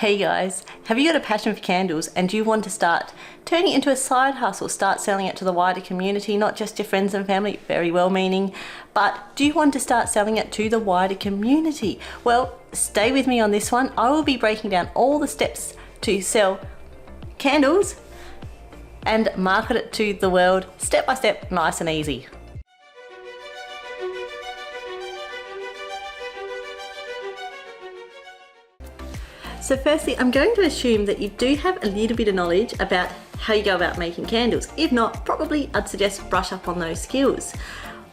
Hey guys, have you got a passion for candles and do you want to start turning it into a side hustle, start selling it to the wider community, not just your friends and family, very well meaning, but do you want to start selling it to the wider community? Well, stay with me on this one. I will be breaking down all the steps to sell candles and market it to the world step by step, nice and easy. So firstly, I'm going to assume that you do have a little bit of knowledge about how you go about making candles. If not, probably I'd suggest brush up on those skills.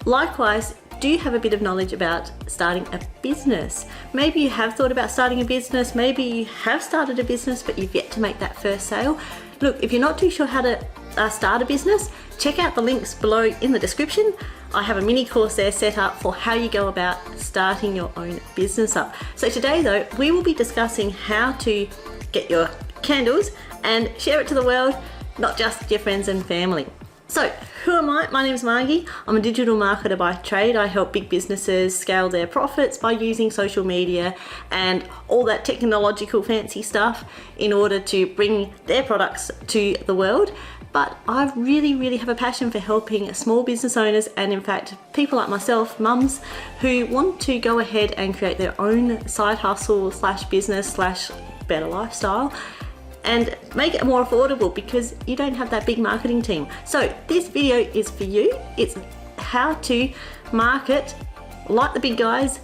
Likewise, do you have a bit of knowledge about starting a business? Maybe you have thought about starting a business, maybe you have started a business but you've yet to make that first sale. Look, if you're not too sure how to start a business, check out the links below in the description. I have a mini course there set up for how you go about starting your own business up. So today though, we will be discussing how to get your candles and share it to the world, not just your friends and family. So who am I? My name is Margie. I'm a digital marketer by trade. I help big businesses scale their profits by using social media and all that technological fancy stuff in order to bring their products to the world. But I really have a passion for helping small business owners and in fact people like myself, mums, who want to go ahead and create their own side hustle slash business slash better lifestyle and make it more affordable because you don't have that big marketing team. So this video is for you. It's how to market like the big guys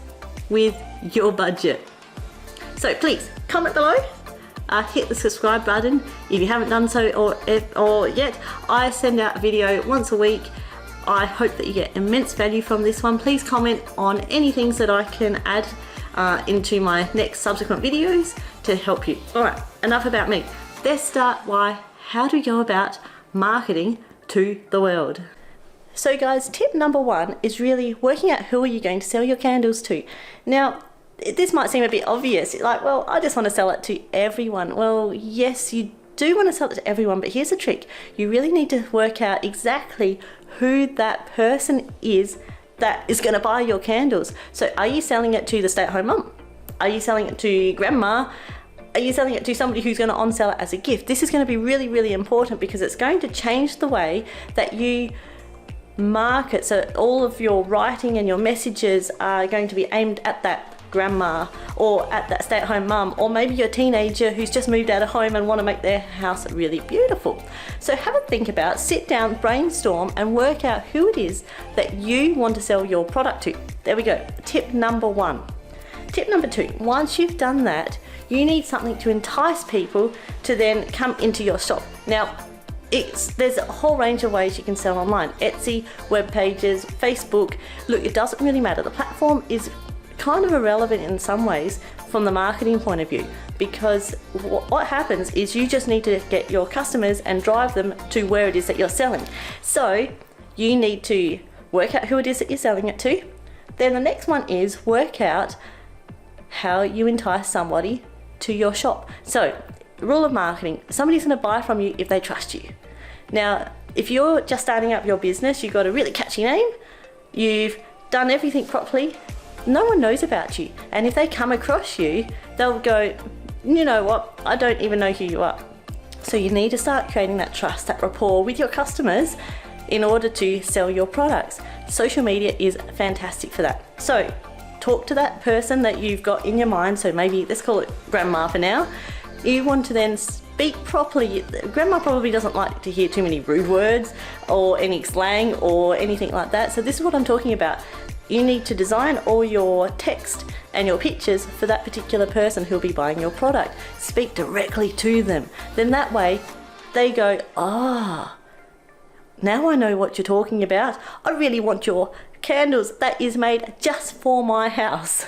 with your budget. So please comment below. Hit the subscribe button if you haven't done so or yet. I send out a video once a week. I hope that you get immense value from this one. Please comment on any things that I can add into my next subsequent videos to help you. Alright, enough about me. Let's start how do we go about marketing to the world? So guys, tip number one is really working out who are you going to sell your candles to. Now, this might seem a bit obvious, like, well, I just want to sell it to everyone. Well, yes, you do want to sell it to everyone, but here's the trick. You really need to work out exactly who that person is that is going to buy your candles. So are you selling it to the stay-at-home mum? Are you selling it to grandma? Are you selling it to somebody who's going to on-sell it as a gift? This is going to be really important because it's going to change the way that you market. So all of your writing and your messages are going to be aimed at that grandma or at that stay-at-home mum, or maybe your teenager who's just moved out of home and want to make their house really beautiful. So have a think about, sit down, brainstorm and work out who it is that you want to sell your product to. There we go, tip number one. Tip number two, once you've done that, you need something to entice people to then come into your shop. Now, there's a whole range of ways you can sell online. Etsy, web pages, Facebook. Look, it doesn't really matter. The platform is kind of irrelevant in some ways from the marketing point of view, because what happens is you just need to get your customers and drive them to where it is that you're selling. So you need to work out who it is that you're selling it to. Then the next one is work out how you entice somebody to your shop. So rule of marketing, somebody's going to buy from you if they trust you. Now, if you're just starting up your business, you've got a really catchy name, you've done everything properly, no one knows about you. And if they come across you, they'll go, you know what, I don't even know who you are. So you need to start creating that trust, that rapport with your customers in order to sell your products. Social media is fantastic for that. So talk to that person that you've got in your mind. So maybe let's call it grandma for now. You want to then speak properly. Grandma probably doesn't like to hear too many rude words or any slang or anything like that. So this is what I'm talking about. You need to design all your text and your pictures for that particular person who'll be buying your product. Speak directly to them. Then that way they go, ah, now I know what you're talking about. I really want your candles that is made just for my house.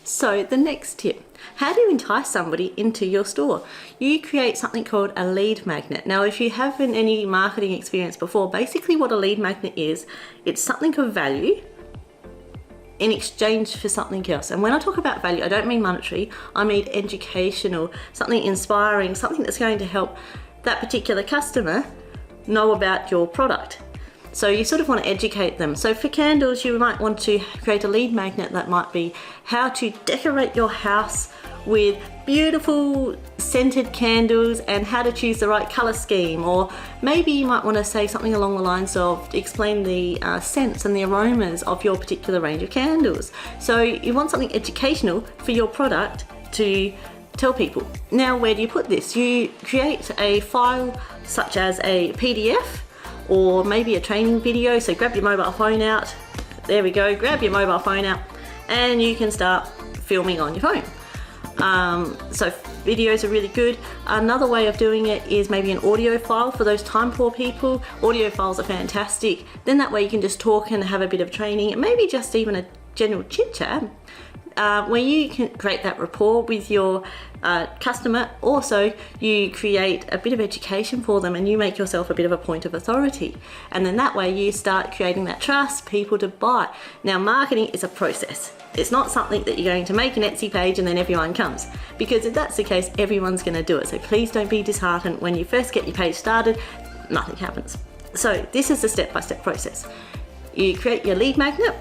So the next tip, how do you entice somebody into your store? You create something called a lead magnet. Now, if you haven't any marketing experience before, basically what a lead magnet is, it's something of value in exchange for something else. And when I talk about value, I don't mean monetary, I mean educational, something inspiring, something that's going to help that particular customer know about your product. So you sort of want to educate them. So for candles, you might want to create a lead magnet that might be how to decorate your house with beautiful scented candles and how to choose the right color scheme, or maybe you might want to say something along the lines of explain the scents and the aromas of your particular range of candles. So you want something educational for your product to tell people. Now, where do you put this? You create a file such as a PDF or maybe a training video. So grab your mobile phone out. There we go, grab your mobile phone out and you can start filming on your phone. So videos are really good. Another way of doing it is maybe an audio file for those time poor people. Audio files are fantastic. Then that way you can just talk and have a bit of training, and maybe just even a general chit chat where you can create that rapport with your customer. Also, you create a bit of education for them and you make yourself a bit of a point of authority. And then that way you start creating that trust, people to buy. Now, marketing is a process. It's not something that you're going to make an Etsy page and then everyone comes, because if that's the case, everyone's going to do it. So please don't be disheartened when you first get your page started, nothing happens. So this is the step-by-step process. You create your lead magnet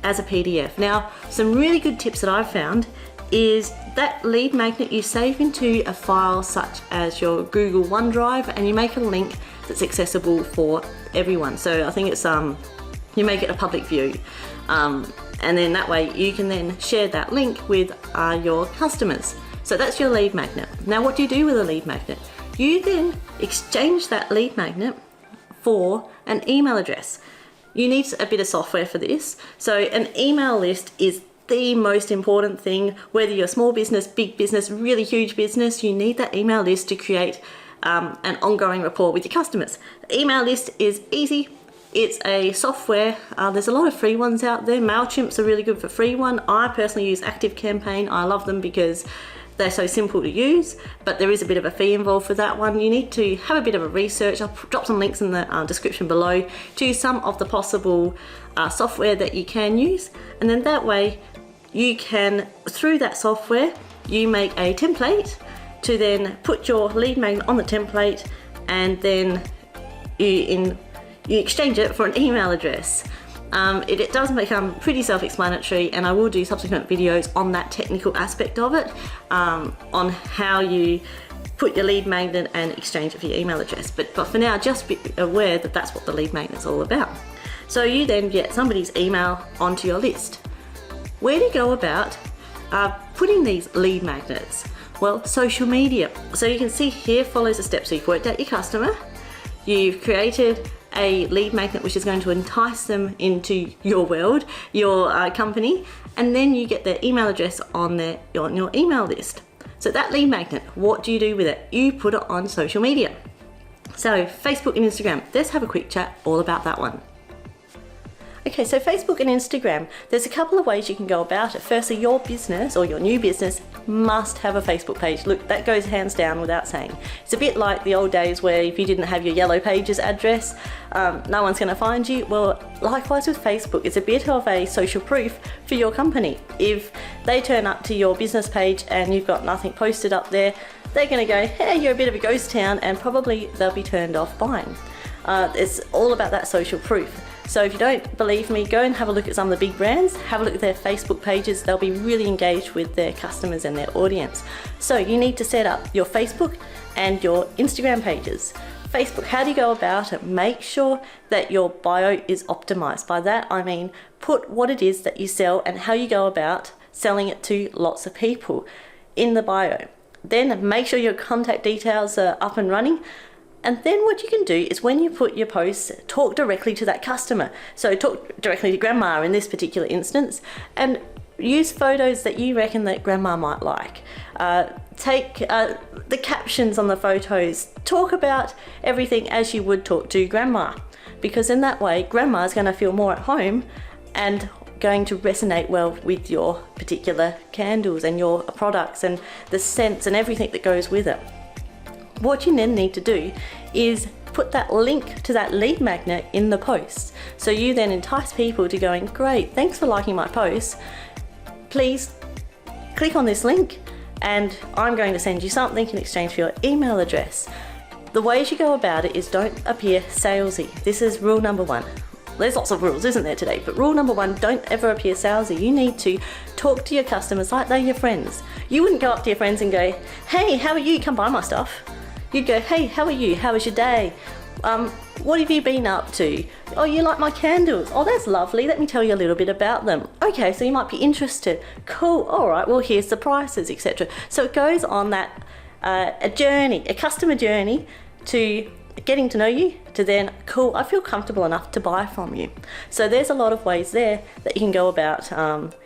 as a PDF. Now, some really good tips that I've found is that lead magnet you save into a file such as your Google OneDrive, and you make a link that's accessible for everyone. So I think it's you make it a public view, and then that way you can then share that link with your customers. So that's your lead magnet. Now, what do you do with a lead magnet? You then exchange that lead magnet for an email address. You need a bit of software for this. So an email list is the most important thing. Whether you're a small business, big business, really huge business, you need that email list to create an ongoing rapport with your customers. The email list is easy. It's a software. There's a lot of free ones out there. MailChimp's a really good for free one. I personally use ActiveCampaign. I love them because they're so simple to use, but there is a bit of a fee involved for that one. You need to have a bit of a research. I'll drop some links in the description below to some of the possible software that you can use. And then that way you can, through that software, you make a template to then put your lead magnet on the template, and then you exchange it for an email address. It does become pretty self-explanatory, and I will do subsequent videos on that technical aspect of it, on how you put your lead magnet and exchange it for your email address. But for now, just be aware that that's what the lead magnet's all about. So you then get somebody's email onto your list. Where do you go about putting these lead magnets? Well, social media. So you can see here follows the steps. So you've worked out your customer, you've created a lead magnet which is going to entice them into your world, your company, and then you get their email address on your email list. So that lead magnet, what do you do with it? You put it on social media. So Facebook and Instagram, let's have a quick chat all about that one. Okay, so Facebook and Instagram, there's a couple of ways you can go about it. Firstly, your business or your new business must have a Facebook page. Look, that goes hands down without saying. It's a bit like the old days where if you didn't have your Yellow Pages address, no one's going to find you. Well, likewise with Facebook, it's a bit of a social proof for your company. If they turn up to your business page and you've got nothing posted up there, they're going to go, hey, you're a bit of a ghost town, and probably they'll be turned off buying. It's all about that social proof. So if you don't believe me, go and have a look at some of the big brands, have a look at their Facebook pages. They'll be really engaged with their customers and their audience. So you need to set up your Facebook and your Instagram pages. Facebook, how do you go about it? Make sure that your bio is optimized. By that, I mean, put what it is that you sell and how you go about selling it to lots of people in the bio. Then make sure your contact details are up and running. And then what you can do is when you put your posts, talk directly to that customer. So talk directly to grandma in this particular instance, and use photos that you reckon that grandma might like. Take the captions on the photos. Talk about everything as you would talk to grandma, because in that way, grandma is going to feel more at home and going to resonate well with your particular candles and your products and the scents and everything that goes with it. What you then need to do is put that link to that lead magnet in the post. So you then entice people to going, great, thanks for liking my post. Please click on this link and I'm going to send you something in exchange for your email address. The ways you go about it is don't appear salesy. This is rule number one. There's lots of rules, isn't there, today? But rule number one, don't ever appear salesy. You need to talk to your customers like they're your friends. You wouldn't go up to your friends and go, hey, how are you? Come buy my stuff. You'd go, hey, how are you? How was your day? What have you been up to? Oh, you like my candles? Oh, that's lovely. Let me tell you a little bit about them. Okay, so you might be interested. Cool. All right, well, here's the prices, etc. So it goes on that a journey, a customer journey to getting to know you, to then, cool, I feel comfortable enough to buy from you. So there's a lot of ways there that you can go about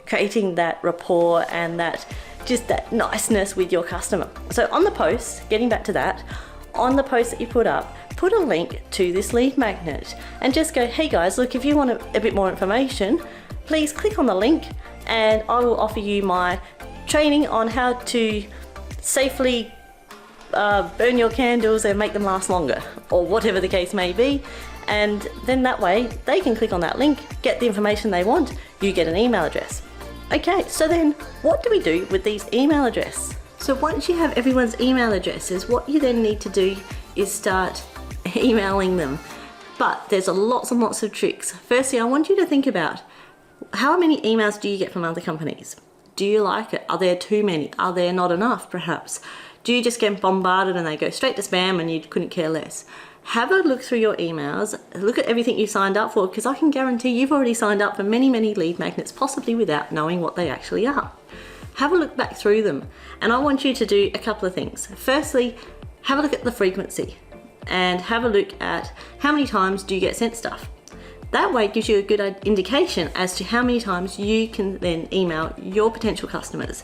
creating that rapport and that just that niceness with your customer. So on the post, getting back to that, on the post that you put up, put a link to this lead magnet and just go, hey guys, look, if you want a bit more information, please click on the link and I will offer you my training on how to safely burn your candles and make them last longer, or whatever the case may be. And then that way they can click on that link, get the information they want, you get an email address. Okay, so then what do we do with these email addresses? So once you have everyone's email addresses, what you then need to do is start emailing them. But there's lots and lots of tricks. Firstly, I want you to think about how many emails do you get from other companies? Do you like it? Are there too many? Are there not enough, perhaps? Do you just get bombarded and they go straight to spam and you couldn't care less? Have a look through your emails, look at everything you signed up for, because I can guarantee you've already signed up for many, many lead magnets, possibly without knowing what they actually are. Have a look back through them, and I want you to do a couple of things. Firstly, have a look at the frequency and have a look at how many times do you get sent stuff. That way it gives you a good indication as to how many times you can then email your potential customers.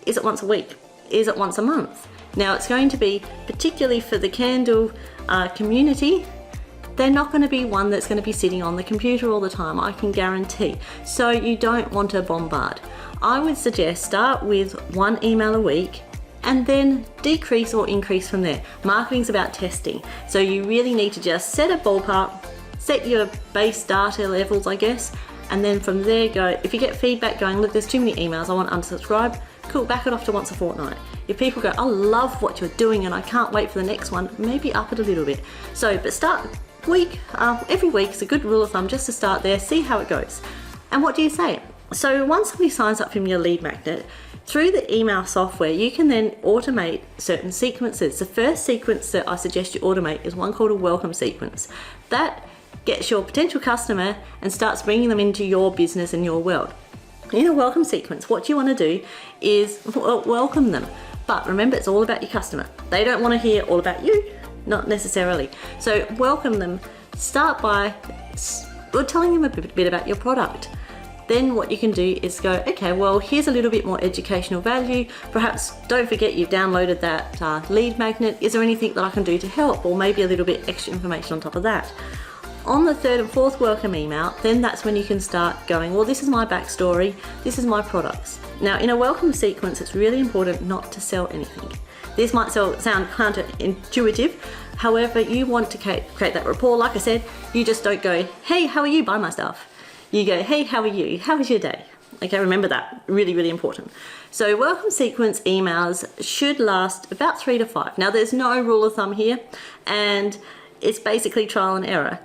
Is it once a week? Is it once a month? Now it's going to be, particularly for the candle community, they're not going to be one that's going to be sitting on the computer all the time, I can guarantee. So you don't want to bombard. I would suggest start with one email a week and then decrease or increase from there. Marketing's about testing. So you really need to just set a ballpark, set your base data levels, I guess, and then from there go, if you get feedback going, look, there's too many emails, I want to unsubscribe, cool, back it off to once a fortnight. If people go, I love what you're doing and I can't wait for the next one, maybe up it a little bit. So, but start every week is a good rule of thumb just to start there, see how it goes. And what do you say? So once somebody signs up from your lead magnet, through the email software, you can then automate certain sequences. The first sequence that I suggest you automate is one called a welcome sequence. That gets your potential customer and starts bringing them into your business and your world. In a welcome sequence, what you want to do is welcome them. But remember, it's all about your customer. They don't want to hear all about you, not necessarily. So welcome them. Start by telling them a bit about your product. Then what you can do is go, okay, well, here's a little bit more educational value. Perhaps don't forget you've downloaded that lead magnet. Is there anything that I can do to help? Or maybe a little bit extra information on top of that. On the third and fourth welcome email, then that's when you can start going, well, this is my backstory, this is my products. Now, in a welcome sequence, it's really important not to sell anything. This might sound counterintuitive, however, you want to create that rapport. Like I said, you just don't go, hey, how are you? Buy my stuff. You go, hey, how are you? How was your day? Okay, remember that, really, really important. So welcome sequence emails should last about 3 to 5. Now, there's no rule of thumb here, and it's basically trial and error.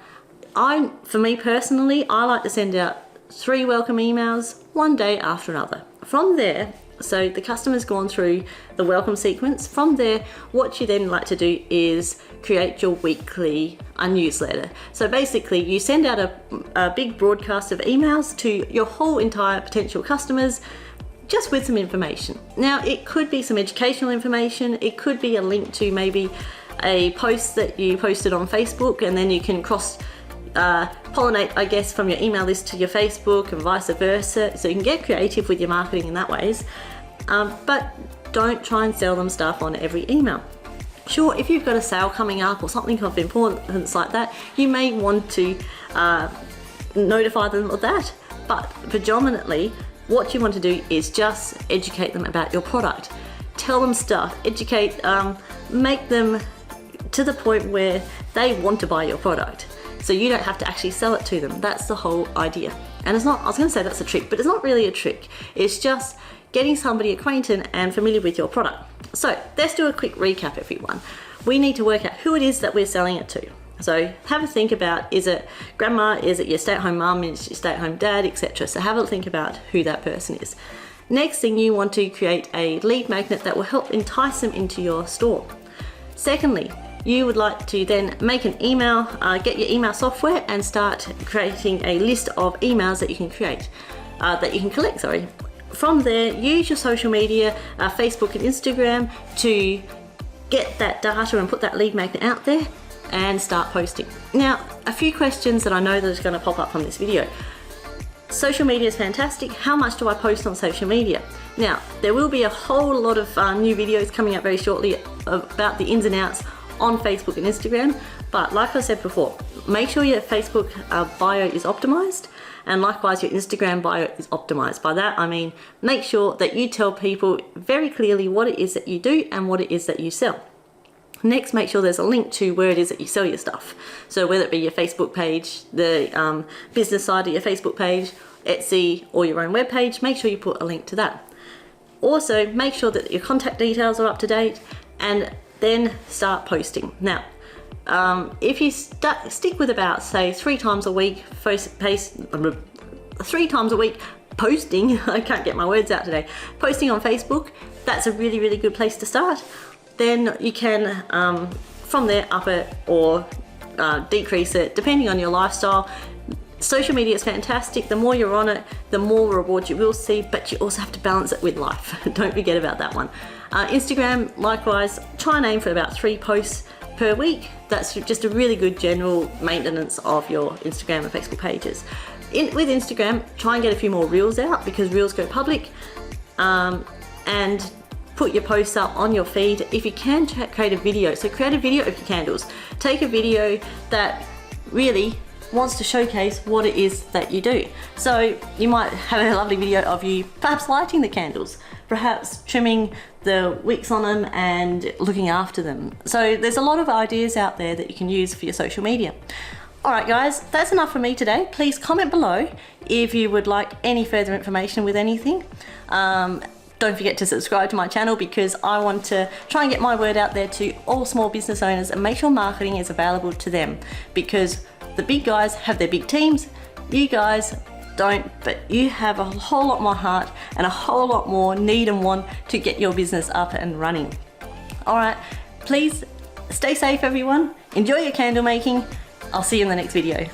For me personally, I like to send out 3 welcome emails one day after another. From there, so the customer's gone through the welcome sequence. From there, what you then like to do is create your weekly newsletter. So basically, you send out a big broadcast of emails to your whole entire potential customers, just with some information. Now, it could be some educational information. It could be a link to maybe a post that you posted on Facebook, and then you can pollinate, I guess, from your email list to your Facebook and vice versa. So you can get creative with your marketing in that ways, but don't try and sell them stuff on every email. Sure, if you've got a sale coming up or something of importance like that, you may want to notify them of that, but predominantly what you want to do is just educate them about your product. Tell them stuff, educate, make them to the point where they want to buy your product. So you don't have to actually sell it to them. That's the whole idea. And it's not, I was going to say that's a trick, but it's not really a trick. It's just getting somebody acquainted and familiar with your product. So let's do a quick recap, everyone. We need to work out who it is that we're selling it to. So have a think about, is it grandma, is it your stay-at-home mum, is it your stay-at-home dad, etc. So have a think about who that person is. Next thing, you want to create a lead magnet that will help entice them into your store. Secondly, you would like to then make an email, get your email software and start creating a list of emails that you can collect. From there, use your social media, Facebook and Instagram, to get that data and put that lead magnet out there and start posting. Now, a few questions that I know that is going to pop up from this video. Social media is fantastic. How much do I post on social media? Now, there will be a whole lot of new videos coming out very shortly about the ins and outs on Facebook and Instagram. But like I said before, make sure your Facebook bio is optimized, and likewise your Instagram bio is optimized. By that I mean, make sure that you tell people very clearly what it is that you do and what it is that you sell. Next, make sure there's a link to where it is that you sell your stuff. So whether it be your Facebook page, the business side of your Facebook page, Etsy, or your own web page, make sure you put a link to that. Also, make sure that your contact details are up to date, and then start posting. Now, if you stick with about, say, 3 times a week posting, I can't get my words out today, posting on Facebook, that's a really, really good place to start. Then you can, from there, up it or decrease it, depending on your lifestyle. Social media is fantastic. The more you're on it, the more rewards you will see, but you also have to balance it with life. Don't forget about that one. Instagram, likewise, try and aim for about 3 posts per week. That's just a really good general maintenance of your Instagram and Facebook pages. With Instagram, try and get a few more reels out, because reels go public, and put your posts up on your feed. If you can, create a video. So create a video of your candles. Take a video that really wants to showcase what it is that you do. So you might have a lovely video of you perhaps lighting the candles, perhaps trimming the wicks on them and looking after them. So there's a lot of ideas out there that you can use for your social media. Alright guys, that's enough for me today. Please comment below if you would like any further information with anything. Don't forget to subscribe to my channel, because I want to try and get my word out there to all small business owners and make sure marketing is available to them, because the big guys have their big teams. You guys don't, but you have a whole lot more heart and a whole lot more need and want to get your business up and running. Alright, please stay safe everyone. Enjoy your candle making. I'll see you in the next video.